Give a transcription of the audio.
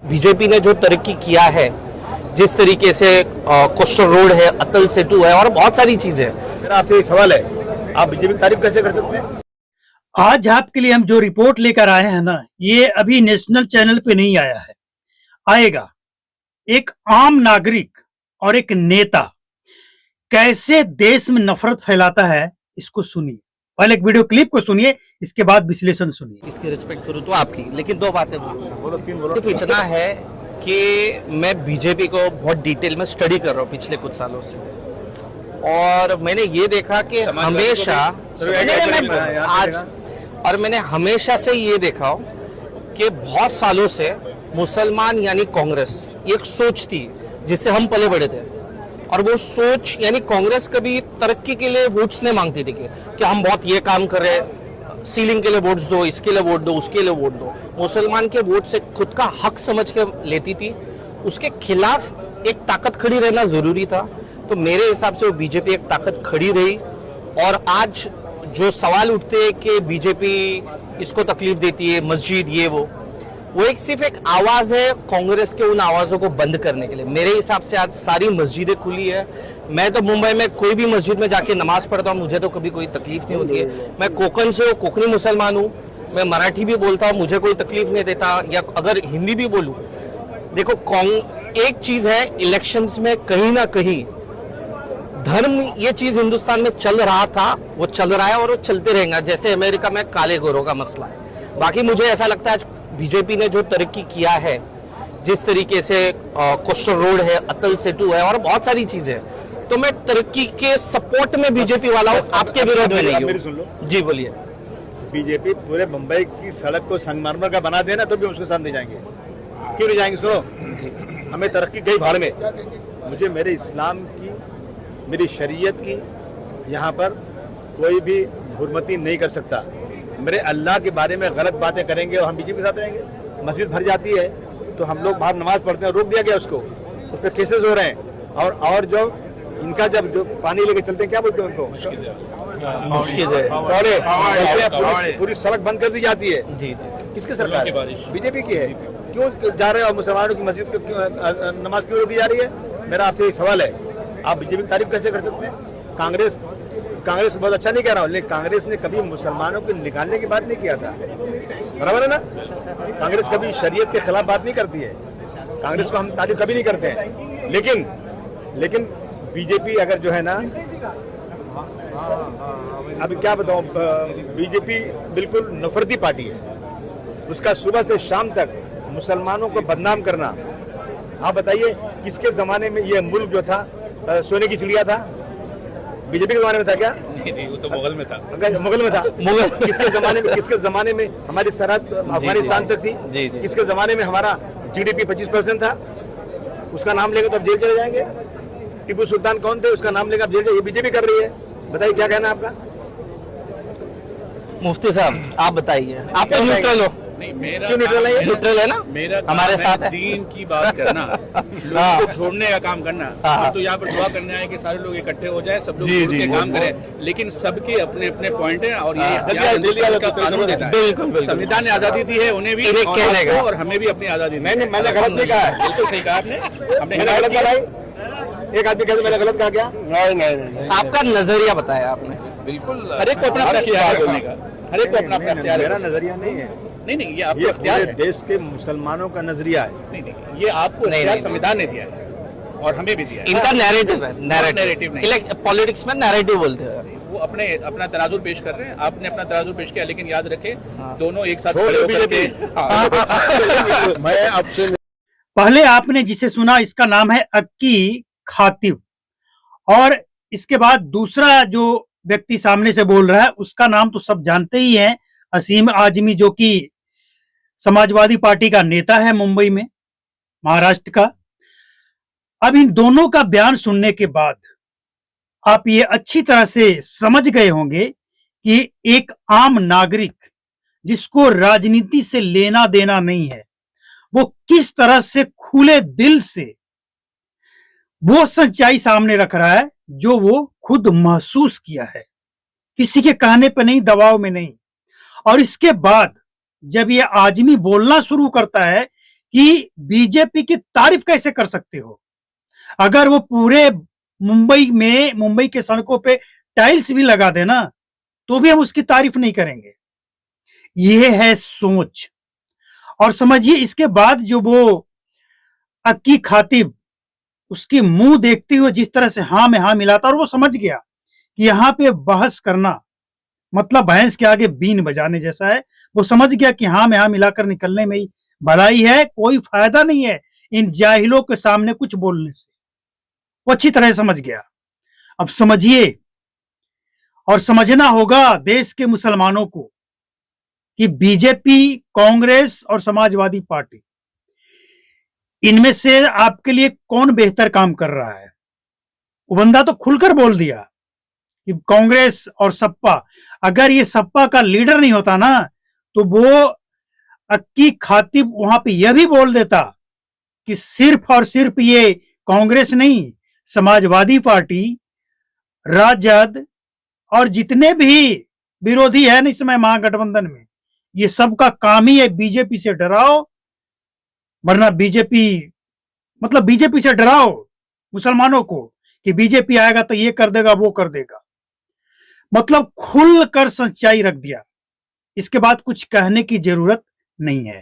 BJP ने जो तरक्की किया है, जिस तरीके से कोस्टल रोड है, अटल सेतु है और बहुत सारी चीजें हैं। मेरा आपसे एक सवाल है, आप बीजेपी की तारीफ कैसे कर सकते हैं? आज आपके लिए हम जो रिपोर्ट लेकर आए हैं ना, ये अभी नेशनल चैनल पे नहीं आया है, आएगा। एक आम नागरिक और एक नेता कैसे देश में नफरत फैलाता है, इसको सुनिए। पहले एक वीडियो क्लिप को सुनिए, इसके बाद विश्लेषण सुनिए। इसकी रिस्पेक्ट करूं तो आपकी, लेकिन दो बातें बोलो, तीन बोलो। सिर्फ इतना है कि मैं बीजेपी को बहुत डिटेल में स्टडी कर रहा हूँ पिछले कुछ सालों से, और मैंने ये देखा कि हमेशा मैंने हमेशा से ये देखा हो कि बहुत सालों से मुसलमान यानी कांग्रेस एक सोच थी जिससे हम पले बड़े थे, और वो सोच यानी कांग्रेस कभी तरक्की के लिए वोट्स नहीं मांगती थी कि हम बहुत ये काम कर रहे हैं, सीलिंग के लिए वोट्स दो, इसके लिए वोट दो, उसके लिए वोट दो। मुसलमान के वोट से खुद का हक समझ के लेती थी, उसके खिलाफ एक ताकत खड़ी रहना जरूरी था। तो मेरे हिसाब से वो बीजेपी एक ताकत खड़ी रही, और आज जो सवाल उठते हैं कि बीजेपी इसको तकलीफ देती है, मस्जिद ये वो एक सिर्फ एक आवाज है कांग्रेस के उन आवाजों को बंद करने के लिए। मेरे हिसाब से आज सारी मस्जिदें खुली है। मैं तो मुंबई में कोई भी मस्जिद में जाके नमाज पढ़ता हूँ, मुझे तो कभी कोई तकलीफ नहीं होती है। मैं कोकण से हूँ, कोकणी मुसलमान हूँ, मैं मराठी भी बोलता हूँ, मुझे कोई तकलीफ नहीं देता, या अगर हिंदी भी बोलूँ। देखो, एक चीज है, इलेक्शंस में कहीं ना कहीं धर्म ये चीज हिंदुस्तान में चल रहा था, वो चल रहा है और वो चलते रहेगा, जैसे अमेरिका में काले गोरों का मसला है। बाकी मुझे ऐसा लगता है आज बीजेपी ने जो तरक्की किया है, जिस तरीके से कोस्टल रोड है, अटल सेतु है और बहुत सारी चीजें हैं, तो मैं तरक्की के सपोर्ट में बीजेपी वाला हूँ, आपके विरोध में नहीं हूँ। जी बोलिए। बीजेपी पूरे मुंबई की सड़क को संगमरमर का बना देना तो भी उसके साथ नहीं जाएंगे। क्यों नहीं जाएंगे? सुनो, हमें तरक्की गई भाड़ में। मुझे मेरे इस्लाम की, मेरी शरीयत की यहाँ पर कोई भी हुर्मती नहीं कर सकता। मेरे अल्लाह के बारे में गलत बातें करेंगे और हम बीजेपी के साथ रहेंगे। मस्जिद भर जाती है तो हम लोग बाहर नमाज पढ़ते हैं, रोक दिया गया उसको, उस पर केसेस हो रहे हैं। और जो इनका जब जो पानी लेके चलते हैं, क्या बोलते हैं उनको, पूरी सड़क बंद कर दी जाती है। जी जी। किसकी सरकार? बीजेपी की है। क्यों जा रहे हो? मुसलमानों की मस्जिद नमाज क्यों रोकी जा रही है? मेरा आपसे एक सवाल है, आप बीजेपी की तारीफ कैसे कर सकते हैं? कांग्रेस बहुत अच्छा नहीं कह रहा हूँ, लेकिन कांग्रेस ने कभी मुसलमानों को निकालने की बात नहीं किया था, बराबर है ना? कांग्रेस कभी शरीयत के खिलाफ बात नहीं करती है, कांग्रेस को हम तारीफ कभी नहीं करते हैं। लेकिन बीजेपी अगर जो है ना, अभी क्या बताऊं, बीजेपी बिल्कुल नफरती पार्टी है। उसका सुबह से शाम तक मुसलमानों को बदनाम करना। आप बताइए, किसके जमाने में ये मुल्क जो था सोने की चिड़िया था? बीजेपी के जमाने में था क्या? नहीं, वो तो मुगल में था। मुगल में था। मुगल किसके जमाने में हमारी सरहद अफगानिस्तान तक थी? किसके जमाने में हमारा जीडीपी 25% था? उसका नाम लेकर तो आप जेल चले जाएंगे। टीपू सुल्तान कौन थे? उसका नाम लेकर आप जेल जाइए। बीजेपी कर रही है। बताइए क्या कहना है आपका? मुफ्ती साहब आप बताइए, आप तो न्यूट्रल हो। नहीं, मेरा क्यों न्यूट्रल है? न्यूट्रल है ना, मेरा हमारे साथ है। दीन की बात करना, लोगों को छोड़ने का काम करना। तो यहाँ पर दुआ करने आए कि सारे लोग इकट्ठे हो जाए, सब लोग जुड़ के काम करें, लेकिन सबके अपने अपने पॉइंट हैं और ये कानून देता है। बिल्कुल, संविधान ने आजादी दी है उन्हें भी और हमें भी अपनी आजादी। मैंने गलत नहीं कहा है। बिल्कुल सही कहा आपने। गलत कहा? एक आदमी कहते मैंने गलत कहा क्या? नहीं, आपका नजरिया बताया आपने। बिल्कुल, हर एक को अपना अख्तियार है, हर एक को अपना अख्तियार है। मेरा नजरिया नहीं है। नहीं, ये आपको अख्तियार है। देश के मुसलमानों का नजरिया है। नहीं, ये आपको अख्तियार संविधान ने दिया है और हमें भी दिया है। इनका नैरेटिव है, नैरेटिव नहीं। पॉलिटिक्स में नैरेटिव बोलते हैं। वो अपना तराजू पेश कर रहे हैं, आपने अपना तराजू पेश किया, लेकिन याद रखें दोनों एक साथ खड़े होकर के। मैं आपसे पहले आपने जिसे सुना, इसका नाम है अक्की खातिब, और इसके बाद दूसरा जो व्यक्ति सामने से बोल रहा है, उसका नाम तो सब जानते ही हैं, असीम आजमी, जो कि समाजवादी पार्टी का नेता है मुंबई में, महाराष्ट्र का। अब इन दोनों का बयान सुनने के बाद आप ये अच्छी तरह से समझ गए होंगे कि एक आम नागरिक जिसको राजनीति से लेना देना नहीं है, वो किस तरह से खुले दिल से वो सच्चाई सामने रख रहा है जो वो खुद महसूस किया है, किसी के कहने पे नहीं, दबाव में नहीं। और इसके बाद जब ये आदमी बोलना शुरू करता है कि बीजेपी की तारीफ कैसे कर सकते हो? अगर वो पूरे मुंबई के सड़कों पे टाइल्स भी लगा देना तो भी हम उसकी तारीफ नहीं करेंगे। यह है सोच। और समझिए इसके बाद जो वो अक्की खातिब उसकी मुंह देखते हुए जिस तरह से हाँ में हाँ मिलाता, और वो समझ गया कि यहां पे बहस करना मतलब भैंस के आगे बीन बजाने जैसा है। वो समझ गया कि हाँ में हाँ मिलाकर निकलने में ही भलाई है, कोई फायदा नहीं है इन जाहिलों के सामने कुछ बोलने से। वो अच्छी तरह समझ गया। अब समझिए और समझना होगा देश के मुसलमानों को कि बीजेपी, कांग्रेस और समाजवादी पार्टी, इनमें से आपके लिए कौन बेहतर काम कर रहा है? वो बंदा तो खुलकर बोल दिया कि कांग्रेस और सपा। अगर ये सपा का लीडर नहीं होता ना तो वो अक्की खातिब वहां पे यह भी बोल देता कि सिर्फ और सिर्फ ये कांग्रेस नहीं, समाजवादी पार्टी, राजद और जितने भी विरोधी है ना इस समय महागठबंधन में, ये सबका काम ही है बीजेपी से डराओ, वरना बीजेपी से डराओ मुसलमानों को कि बीजेपी आएगा तो ये कर देगा, वो कर देगा। मतलब खुलकर सच्चाई रख दिया। इसके बाद कुछ कहने की जरूरत नहीं है।